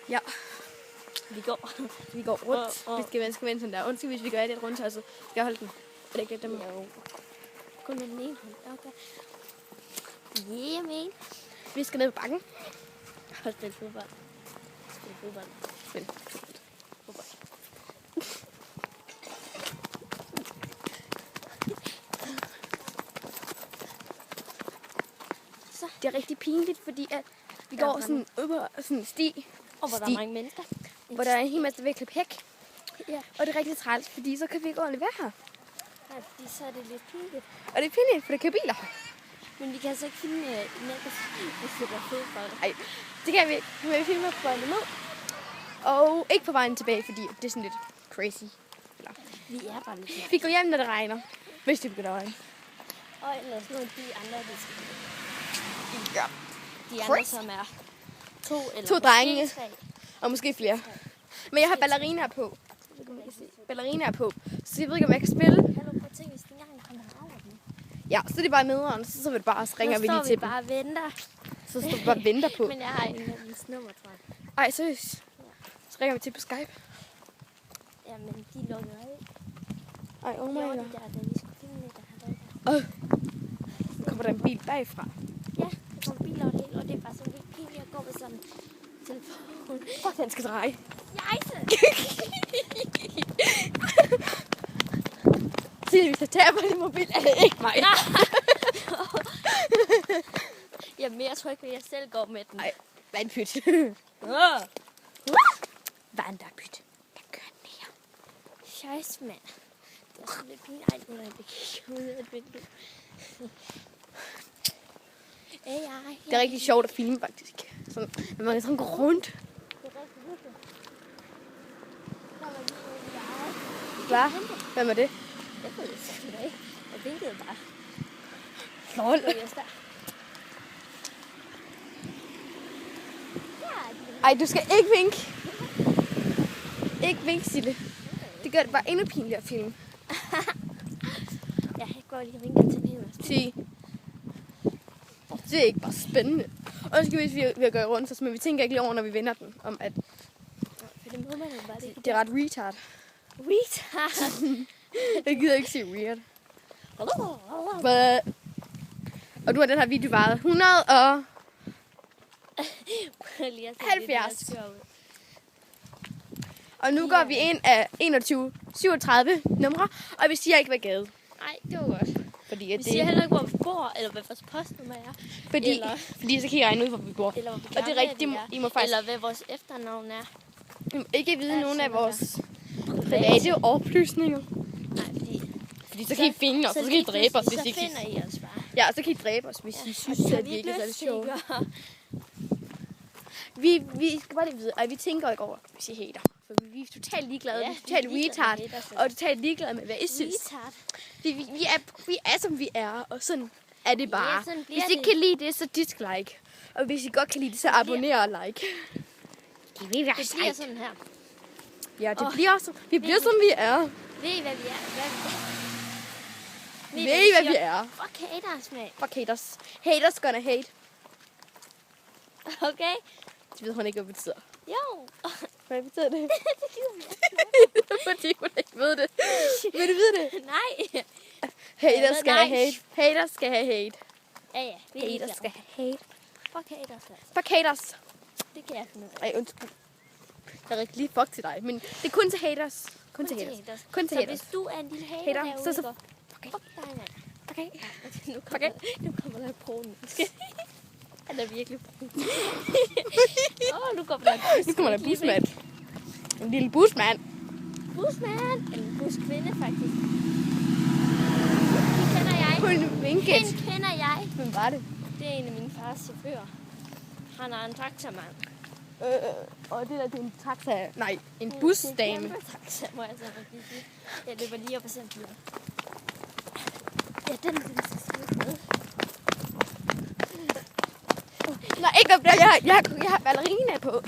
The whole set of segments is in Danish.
Ja. Vi går. Vi går rundt. Vi skal vende sådan der. Undskyld, hvis vi gør det rundt, så skal jeg holde den. Er det ikke det, dem? Jo. Kun med den ene hånd. Okay. Yeah, man. Vi skal ned på bakken. Og spille fodbold. Spil fodbold. Så. Det er rigtig pinligt, fordi at vi går sådan over sådan en sti. Og hvor der er mange mennesker. Hvor der er en hel masse ved at klippe hæk. Ja. Og det er rigtig træls, fordi så kan vi ikke ordentligt være her. Ja, fordi så er det lidt pinligt. Og det er pinligt, for der kører biler. Men vi kan altså ikke filme hvis det er fodbold. Nej, det kan vi ikke. Men vi filmer på vejen ned. Og ikke på vejen tilbage, fordi det er sådan lidt crazy. Eller. Vi er bare lidt her. Vi går hjem, når det regner. Hvis det begynder at regne. Og ellers nogle af de andre, Ja. de andre som er to drenge. Og måske flere. Men jeg har ballerinaer på. Ballerinaer på. Så jeg ved ikke, om jeg kan spille. Hallo, prøv at tænke, hvis den engang kommer over den. Ja, så er det bare nederen. Så er det bare, så ringer vi lige til dem. bare og venter. Så står vi bare og venter på. Men jeg har ingen af dens nummer, tror jeg. Ej, seriøst. Så ringer vi til på Skype. Jamen, de lukker af. Ej, oh my god. Da vi skulle filme det, der har Nu kommer der en bil bagfra. Ja, der kommer biler og det hele, og det er bare sådan lidt pinligt at gå med sådan en telefon. Fuck, den skal dreje. Sige, hvis jeg taber din mobil, er det ikke mig. Jamen, jeg tror ikke, at jeg selv går med den. Nej, vandpyt. Vandpyt. Jeg kører den her. Scheisse, mand. Det er sådan lidt pinligt. Ej, nu er det kigge ud af et vindue. Det er rigtig sjovt at filme, faktisk. Sådan, når man kan sådan gå rundt. Det er rigtig hyggeligt. Hvad? Hvem er det? Jeg ved det sgu da ikke. Jeg vinkede bare. Lol. Ej, du skal ikke vinke. Ikke vinke, Sille. Det gør det bare endnu pinligere at filme. Ja, jeg går lige og vinker til hende. Se. Det er ikke bare spændende. Undskyld, hvis vi går rundt, så, men vi tænker ikke lige over, når vi vender den, om at For det må man jo bare ikke. det er ret retard. Retard. Jeg gider ikke sige weird. Og nu har den her video varet 170. Og nu går vi ind af 21:37 numre, og vi siger ikke, hvad gade. Nej, det var godt. Fordi Vi at siger heller ikke, hvor vi bor, eller hvad vores postnummer er. fordi så kan I regne ud, hvor vi bor. Eller hvor vi Og det er rigtigt, I må faktisk eller hvad vores efternavn er. I må ikke vide nogen af sådan vores private oplysninger. Nej, Fordi så kan I finde os, så kan I dræbe os, hvis I ikke. Så finder I os bare. Ja, så kan I dræbe os, hvis I synes, at vi ikke er særlig sjove. Vi skal bare lige vide, at vi tænker ikke over, hvis I hater. For vi er totalt ligeglade, vi er totalt retard, og totalt ligeglade med, hvad I synes. Vi er, som vi er, og sådan er det bare. Hvis I ikke kan lide det, så dislike. Og hvis I godt kan lide det, så abonner og like. Det bliver sådan her. Ja, det bliver så. Vi bliver, som vi er. Ved I, hvad vi er? Ved I, hvad vi er? Fuck haters, mate. Fuck haters. Haters gonna hate. Okay? Det ved hun ikke, hvad det betyder. Jo. Hvad betyder det? Det Fordi hun ikke ved det. Vil du vide det? Nej. Haters skal have hate. Haters skal have hate. Ja. Haters skal have hate. Fuck haters, altså. Fuck haters. Det kan jeg finde ud af. Ej, undskyld. Jeg er rigtig lige fuck til dig, men det er kun til haters. Kun til haters. Kun til så haters. hvis du er en lille hater Hater, så fuck dig, mand. Okay. Nu kommer der et brun. Han er virkelig brun. Nu kommer der en busmand. En lille busmand. Busmand. En buskvinde, faktisk. Den kender jeg. Hun vinket. Den kender jeg. Hvem var det? Det er en af mine fars chauffører. Han er en taxamand. Og det der, det er en taxa. Nej, en busdame. Det er en taxa, må jeg så sige. Jeg løber lige op og ser en bil. Ja, den skal skrive med. Nej, ikke op der. Jeg har ballerina på. Nej,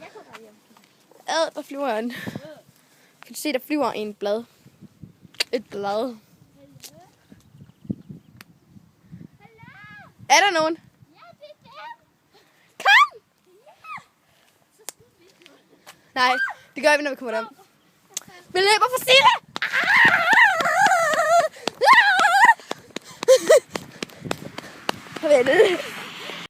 jeg går bare hjem. Hvor flyver den? Kan du se, der flyver en blad? Et blad. Er der nogen? Ja, det er dem. Kom! Ja. Så skal vi. Nej, det gør vi, når vi kommer derom. Vi løber for Sille! Vent.